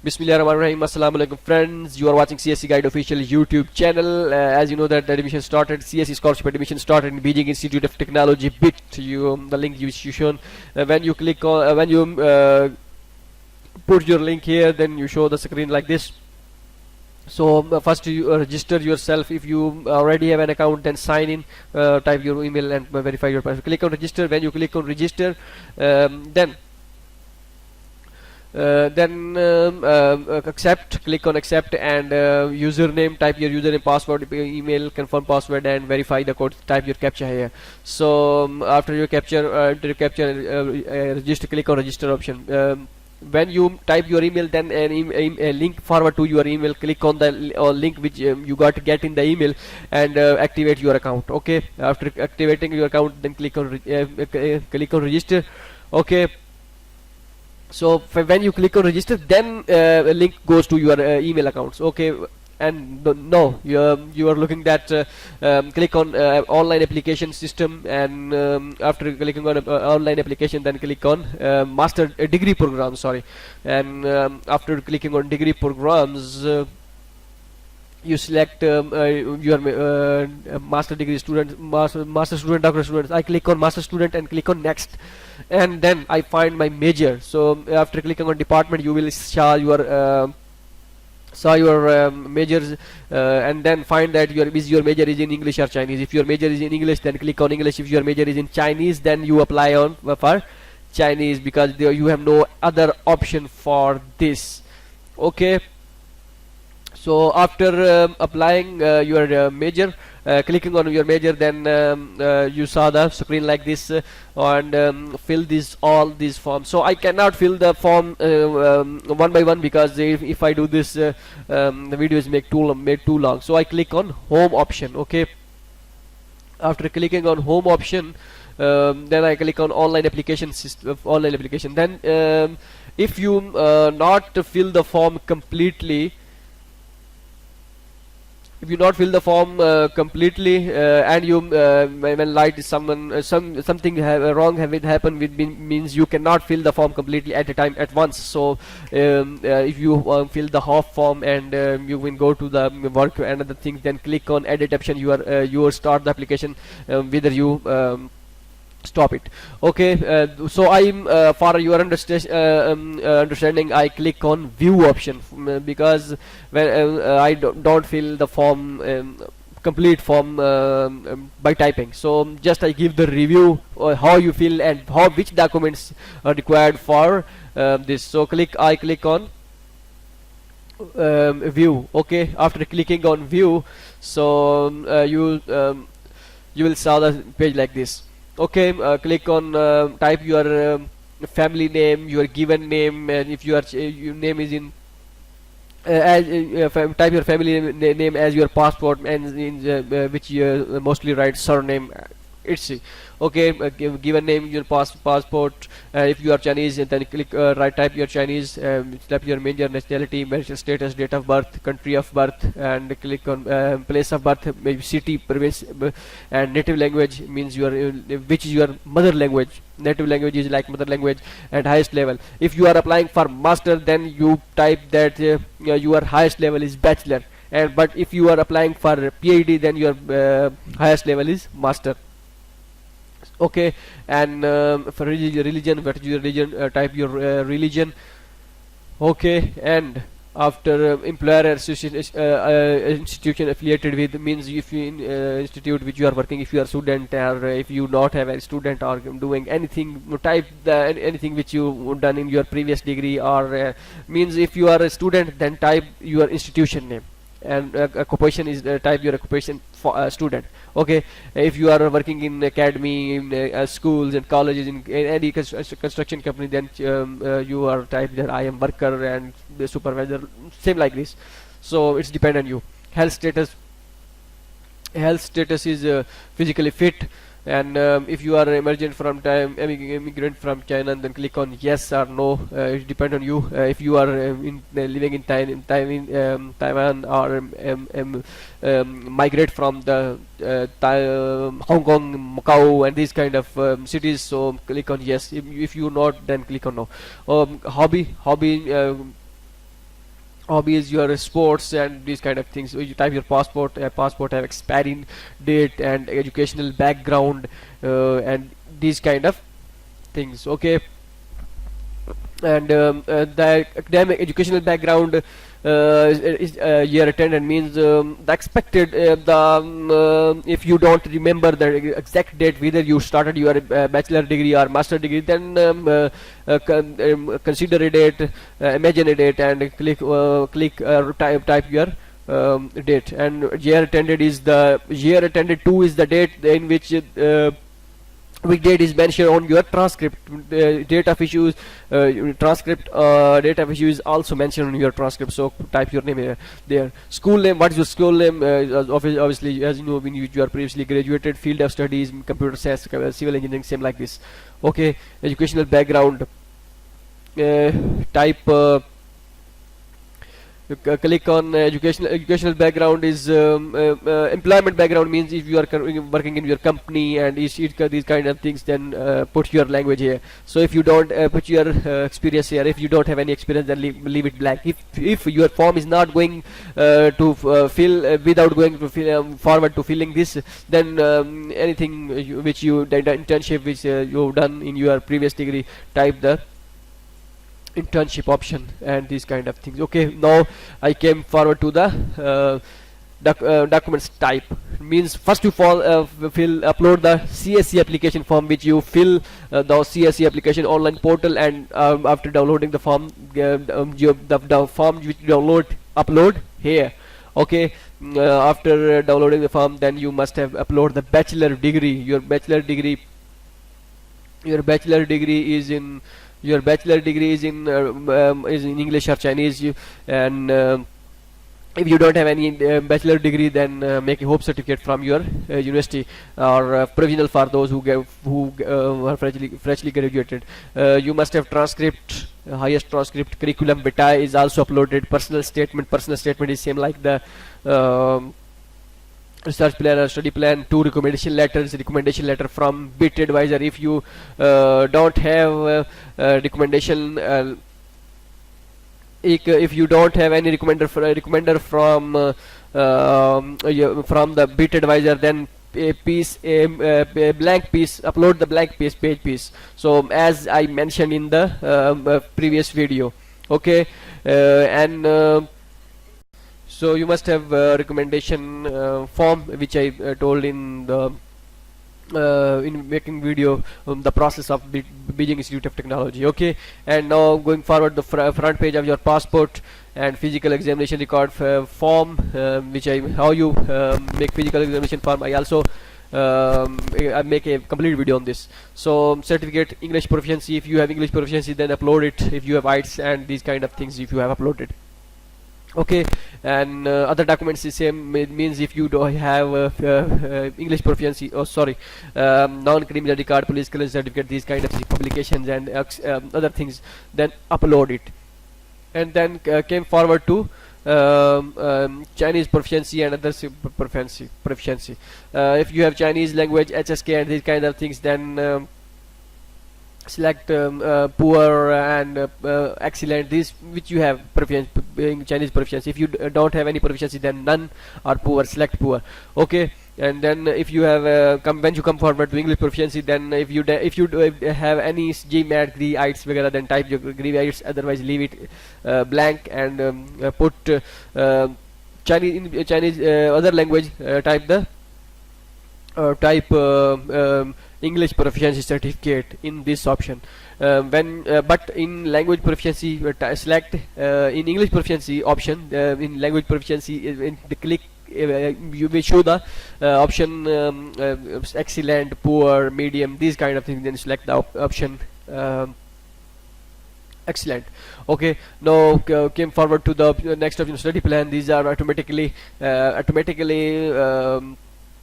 Bismillahirrahmanirrahim. Assalamu alaikum friends. You are watching CSC Guide official YouTube channel. As you know that the admission started, CSC scholarship admission started in Beijing Institute of Technology. The link you shown. When you click on, when you put your link here, then you show the screen like this. So first you register yourself. If you already have an account, then sign in, type your email and verify your password. Click on register. When you click on register, accept, click on accept, and username, type your username, password, email, confirm password, and verify the code. Type your captcha here. So after your capture, register, click on register option. When you type your email, then a link forward to your email. Click on the link which you got to get in the email, and activate your account. Okay, after activating your account, then click on register. Okay, so when you click on register, then a link goes to your email accounts. Okay, and no, you are looking that click on online application system, and after clicking on online application, then click on master degree program, sorry, and after clicking on degree programs, you select your master degree student, master student, doctor students. I click on master student and click on next, and then I find my major. So after clicking on department, you will saw your majors, and then find that your major is in English or Chinese. If your major is in English, then click on English. If your major is in Chinese, then you apply on for Chinese, because you have no other option for this. Okay, so after applying your major, clicking on your major, then you saw the screen like this, and fill all these forms. So I cannot fill the form one by one, because if I do this, the video is made too long. So I click on home option. Okay, after clicking on home option, then I click on online application system, online application. Then if you not fill the form completely, if you not fill the form completely, and you when light is something wrong happen with means you cannot fill the form completely at a time at once. So if you fill the half form, and you will go to the work and other things, then click on edit option. You start the application, whether you stop it. Okay, so I'm for your understanding, I click on view option, because when I don't fill the form, complete form, by typing. So just I give the review how you fill and which documents are required for this. So I click on view. Okay, after clicking on view, so you will saw the page like this. Okay, click on type your family name, your given name, and if your name is in type your family name as your passport, and in which you mostly write surname, etc. Okay, given name, your passport. If you are Chinese, then click type your Chinese, type your major nationality, marital status, date of birth, country of birth, and click on place of birth, maybe city, province, and native language means which is your mother language. Native language is like mother language, and highest level. If you are applying for master, then you type that your highest level is bachelor, but if you are applying for PhD, then your highest level is master. Okay, and for religion, what is your religion? Type your religion. Okay, and after employer institution affiliated with, means if you in institute which you are working, if you are student, or if you not have a student or doing anything, type anything which you done in your previous degree, or means if you are a student, then type your institution name, and occupation is type your occupation for student. Okay, if you are working in academy, in schools and colleges, in any construction company, then you are type that I am worker and the supervisor, same like this. So it's depend on you. Health status is physically fit, and if you are emergent from immigrant from China, then click on yes or no. It depends on you. If you are living in Taiwan, or migrate from the Hong Kong, Macau, and these kind of cities, so click on yes. If you not, then click on no. Hobby hobbies, your sports, and these kind of things. So you type your passport. Passport have expiring date and educational background, and these kind of things. Okay, and the academic educational background is year attended means the expected if you don't remember the exact date whether you started your bachelor degree or master degree, then consider a date, imagine a date, and type your date. And year attended is the year attended 2 is the date in which date is mentioned on your transcript. Date of issues, transcript date of issue is also mentioned on your transcript, so type your name here. There, school name, what is your school name? Obviously, as you know, when you are previously graduated, field of studies computer science, civil engineering, same like this. Okay, educational background, type click on educational background is employment background means if you are working in your company and these kind of things, then put your language here. So if you don't put your experience here, if you don't have any experience, then leave it blank. If your form is not going to fill without going to fill, forward to filling this, then anything which you the internship which you've done in your previous degree, type the internship option and these kind of things. Okay, now I came forward to the documents type. Means first of all, upload the CSC application form which you fill the CSC application online portal, and after downloading the form, the form which you upload here. Okay, after downloading the form, then you must have upload the bachelor degree. Your bachelor degree is in English or Chinese, and if you don't have any bachelor degree, then make a hope certificate from your university, or provisional for those who are freshly graduated. You must have transcript, highest transcript. Curriculum vitae is also uploaded. Personal statement is same like the research plan or study plan. 2 recommendation letter from bit advisor. If you don't have recommendation, if you don't have any recommender from the bit advisor, then a blank piece, upload the blank page piece. So as I mentioned in the previous video. Okay, and so you must have recommendation form, which I told in the in making video, the process of Beijing Institute of Technology. Okay, and now going forward, the front page of your passport and physical examination record form, which how you make physical examination form. I also I make a complete video on this. So certificate English proficiency, if you have English proficiency, then upload it. If you have IELTS and these kind of things, if you have uploaded. Okay, and other documents is same. It means if you don't have English proficiency, non-criminal record, police clearance certificate, these kind of publications and other things, then upload it. And then came forward to Chinese proficiency and other proficiency. If you have Chinese language, HSK and these kind of things, then select poor and excellent, these which you have Chinese proficiency. If you don't have any proficiency, then none or poor, select poor. Okay, and then if you have when you come forward to English proficiency, then if you have any GMAT, GRE, IELTS, वगैरह, then type your GRE, IELTS. Otherwise, leave it blank and put Chinese other language. Type English proficiency certificate in this option. But in language proficiency, select in English proficiency option. In language proficiency, in the click, you will show the option excellent, poor, medium, these kind of things. Then select the option excellent. Okay, now came forward to the next option, study plan. These are automatically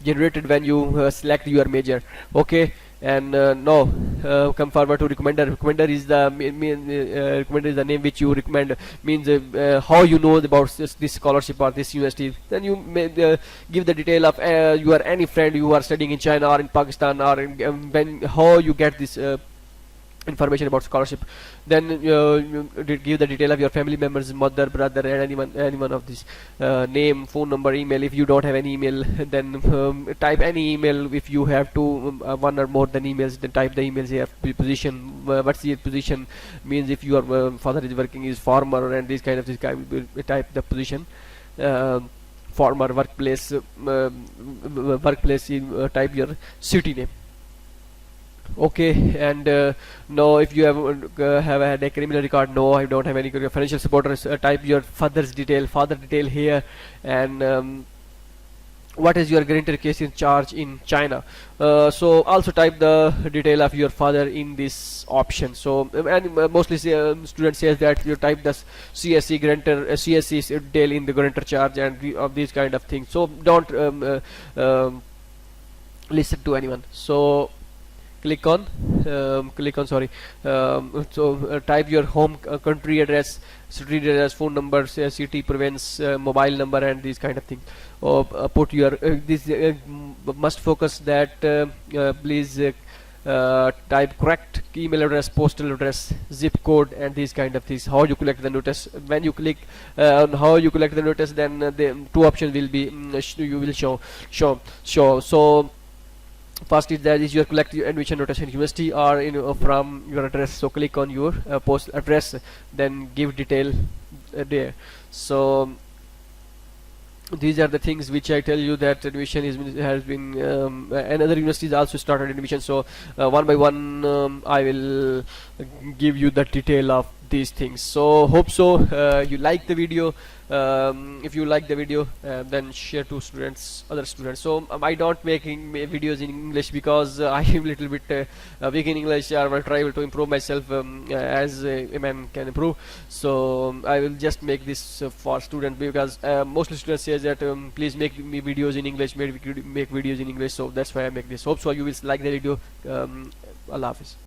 generated when you select your major. Okay, and now come forward to recommender. Recommender is the name which you recommend, means how you know about this scholarship or this university. Then you may give the detail of your any friend you are studying in China or in Pakistan, or in, how you get this information about scholarship. Then you give the detail of your family members, mother, brother, and anyone of this, name, phone number, email. If you don't have any email, then type any email. If you have one or more than emails, then type the emails here. Position, what's your position, means if your father is working is farmer, and this kind of type the position. Former workplace, type your city name. Okay. And no, if you have had a criminal record, no, I don't have any financial supporters. Type your father detail here. And what is your guarantor case in charge in China. So also type the detail of your father in this option. So and mostly student says that you type the CSC guarantor, CSC detail in the guarantor charge, and of these kind of things. So don't listen to anyone. So click on type your home country address, street address, phone number, city, province, mobile number, and these kind of things. Or put your this must focus that please type correct email address, postal address, zip code, and these kind of things. How you collect the notice. When you click on how you collect the notice, then the two options will be you will show. So first is that is your collect your admission notice in university or from your address. So click on your post address, then give detail there. So these are the things which I tell you that admission has been and other universities also started admission. So one by one I will give you the detail of these things. So hope so you like the video. If you like the video, then share to other students. So I don't making videos in English because I am little bit weak in English. I will try to improve myself as a man can improve. So I will just make this for students, because mostly students say that please make me videos in English, make videos in English. So that's why I make this. Hope so you will like the video. Allah Hafiz.